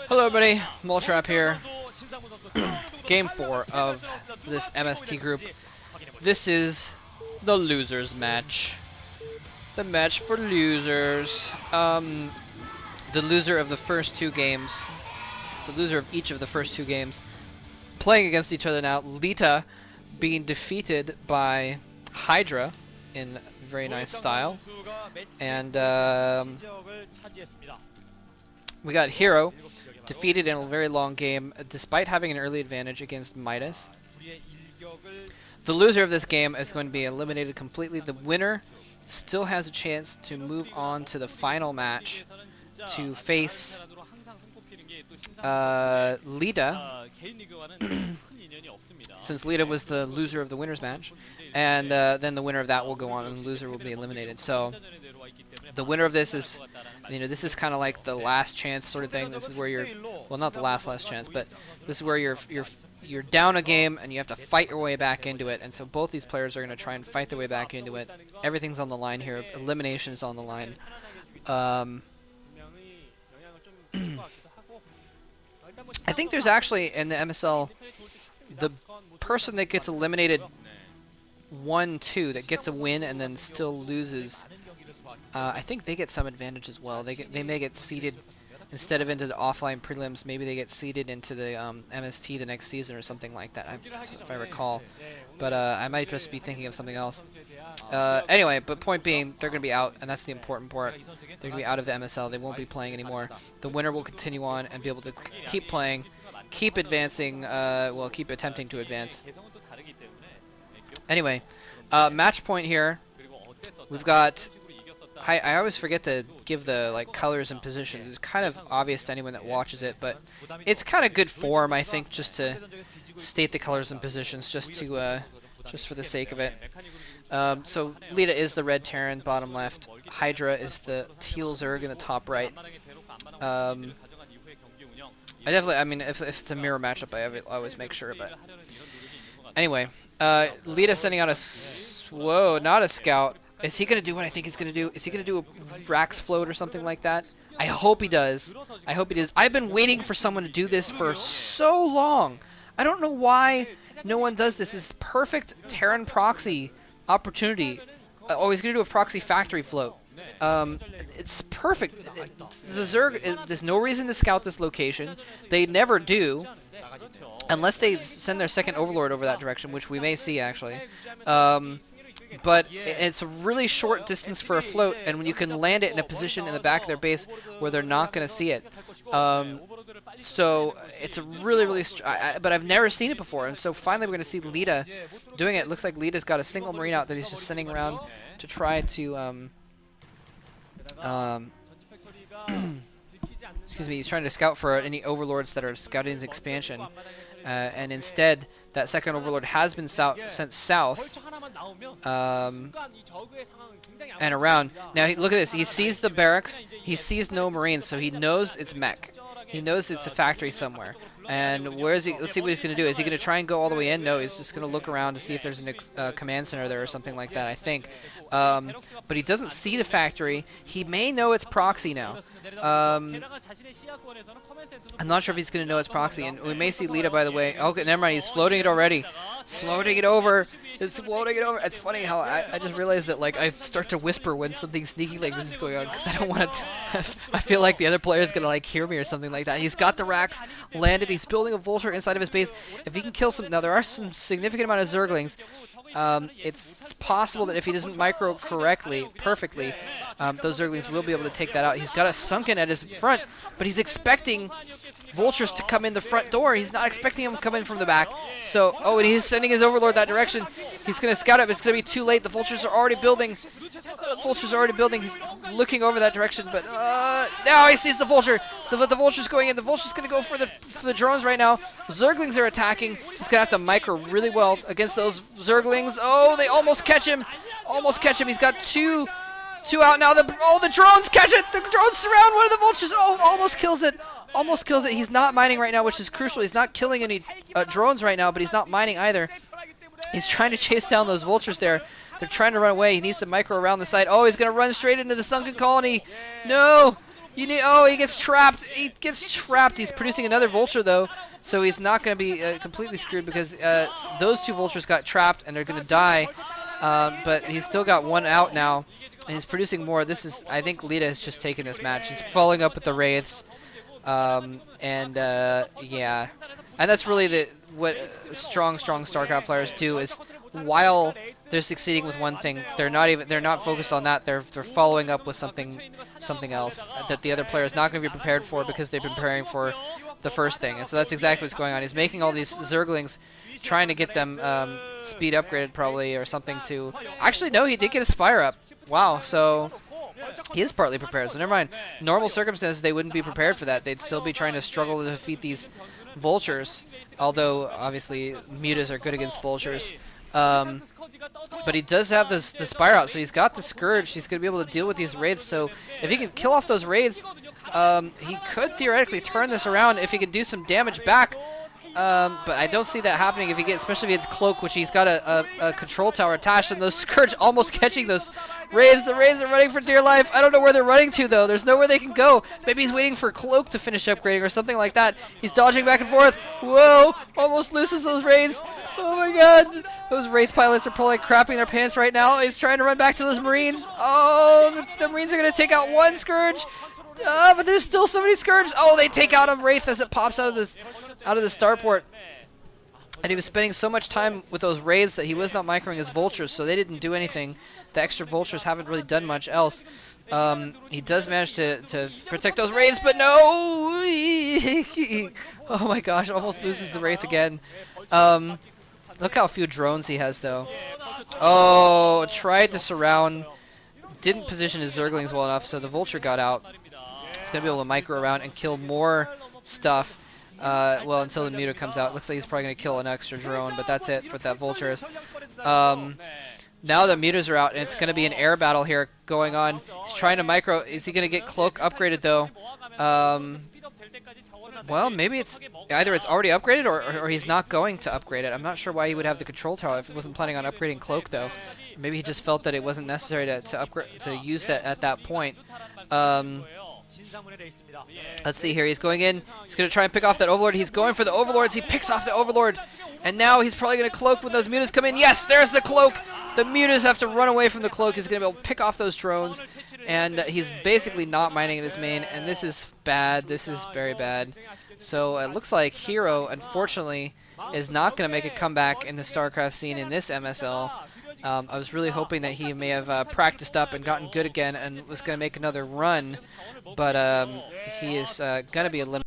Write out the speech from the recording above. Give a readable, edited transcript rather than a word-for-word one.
Hello everybody, Moltrap here. Game 4 of this MST group. This is the losers match. The match for losers. The loser of the first two games. The loser of each of the first two games. Playing against each other now. Leta being defeated by Hydra in very nice style. And we got MST defeated in a very long game, despite having an early advantage against Midas. The loser of this game is going to be eliminated completely. The winner still has a chance to move on to the final match to face Leta, since Leta was the loser of the winner's match, and then the winner of that will go on and the loser will be eliminated. So the winner of this is, this is kind of like the last chance sort of thing. This is where you're, well, not the last chance, but this is where you're down a game and you have to fight your way back into it. And so both these players are going to try and fight their way back into it. Everything's on the line here. Elimination is on the line. I think there's actually in the MSL the person that gets eliminated 1-2 that gets a win and then still loses. I think they get some advantage as well. They may get seeded instead of into the offline prelims. Maybe they get seeded into the MST the next season or something like that, if I recall. But I might just be thinking of something else. Anyway, but point being, they're going to be out, and that's the important part. They're going to be out of the MSL. They won't be playing anymore. The winner will continue on and be able to keep playing, keep advancing, well, keep attempting to advance. Anyway, match point here. We've got... I always forget to give the colors and positions. It's kind of obvious to anyone that watches it, but it's kind of good form, I think, just to state the colors and positions, just for the sake of it. So Leta is the red Terran, bottom left. Hydra is the Teal Zerg in the top right. I mean, if it's a mirror matchup, I always make sure. But anyway, Leta sending out whoa, not a scout. Is he going to do what I think he's going to do? Is he going to do a Rax float or something like that? I hope he does. I hope he does. I've been waiting for someone to do this for so long. I don't know why no one does this. This is perfect Terran proxy opportunity. Oh, he's going to do a proxy factory float. It's perfect. The Zerg, there's no reason to scout this location. They never do. Unless they send their second Overlord over that direction, which we may see, actually. But it's a really short distance for a float, and when you can land it in a position in the back of their base where they're not going to see it. So it's a really but I've never seen it before, and so finally we're going to see Leta doing it. Looks like Leta's got a single Marine out that he's just sending around to try to excuse me, he's trying to scout for any overlords that are scouting his expansion, and instead that second overlord has been sent south and around. Now look at this, he sees the barracks, he sees no Marines, so he knows it's mech. He knows it's a factory somewhere. And where is he? Let's see what he's going to do. Is he going to try and go all the way in? No, he's just going to look around to see if there's a command center there or something like that, I think. But he doesn't see the factory. He may know it's proxy now. I'm not sure if he's going to know it's proxy. And we may see Leta, by the way. Okay, never mind. He's floating it already. Floating it over. It's floating it over. It's funny how I just realized that I start to whisper when something sneaky like this is going on because I don't want to. I feel like the other player is going to hear me or something like that. He's got the racks landed. He's building a vulture inside of his base. If he can kill some, now there are some significant amount of Zerglings. It's possible that if he doesn't micro perfectly, those Zerglings will be able to take that out. He's got a sunken at his front, but he's expecting vultures to come in the front door. He's not expecting them to come in from the back. So, oh, and he's sending his overlord that direction. He's going to scout it, but it's going to be too late. The vultures are already building. He's looking over that direction, but now he sees the vulture. The vulture's going in. The vulture's going to go for the drones right now. Zerglings are attacking. He's going to have to micro really well against those Zerglings. Oh, they almost catch him. He's got two out now. The drones catch it. The drones surround one of the vultures. Oh, almost kills it. He's not mining right now, which is crucial. He's not killing any drones right now, but he's not mining either. He's trying to chase down those vultures there. They're trying to run away. He needs to micro around the side. Oh, he's going to run straight into the sunken colony. No! You need. Oh, he gets trapped. He gets trapped. He's producing another vulture though, so he's not going to be completely screwed because those two vultures got trapped and they're going to die. But he's still got one out now, and he's producing more. This is. I think Leta has just taken this match. He's following up with the wraiths, yeah, and that's really what strong StarCraft players do is while they're succeeding with one thing, they're not focused on that. They're following up with something else that the other player is not going to be prepared for because they've been preparing for the first thing. And so that's exactly what's going on. He's making all these Zerglings, trying to get them speed upgraded probably or something to. Actually, no, he did get a Spire up. Wow, so he is partly prepared. So never mind. Normal circumstances, they wouldn't be prepared for that. They'd still be trying to struggle to defeat these vultures. Although obviously mutas are good against vultures. But he does have the Spire out, so he's got the Scourge. He's going to be able to deal with these raids. So if he can kill off those raids, he could theoretically turn this around if he can do some damage back. But I don't see that happening if he gets, especially if he gets Cloak, which he's got a control tower attached, and those Scourge almost catching those raids. The raids are running for dear life. I don't know where they're running to though. There's nowhere they can go. Maybe he's waiting for Cloak to finish upgrading or something like that. He's dodging back and forth. Whoa! Almost loses those raids. Oh my god! Those Wraith pilots are probably crapping their pants right now. He's trying to run back to those Marines. Oh, the Marines are going to take out one Scourge. But there's still so many Scourges. Oh, they take out a Wraith as it pops out of the starport. And he was spending so much time with those raids that he was not microing his vultures, so they didn't do anything. The extra vultures haven't really done much else. He does manage to protect those raids, but no! Oh my gosh, almost loses the Wraith again. Look how few drones he has, though. Oh, tried to surround. Didn't position his Zerglings well enough, so the vulture got out. He's going to be able to micro around and kill more stuff. Well, until the muta comes out. Looks like he's probably going to kill an extra drone, but that's it for that vultures. Now the mutas are out, and it's going to be an air battle here going on. He's trying to micro. Is he going to get Cloak upgraded, though? Well, maybe it's either it's already upgraded or he's not going to upgrade it. I'm not sure why he would have the control tower if he wasn't planning on upgrading Cloak, though. Maybe he just felt that it wasn't necessary to upgrade to use that at that point. Let's see here. He's going in. He's going to try and pick off that Overlord. He's going for the Overlords. He picks off the Overlord. And now he's probably going to Cloak when those mutas come in. Yes, there's the Cloak. The mutas have to run away from the Cloak. He's going to be able to pick off those drones. And he's basically not mining in his main. And this is bad. This is very bad. So it looks like MST, unfortunately, is not going to make a comeback in the StarCraft scene in this MSL. I was really hoping that he may have practiced up and gotten good again and was going to make another run. But he is going to be eliminated.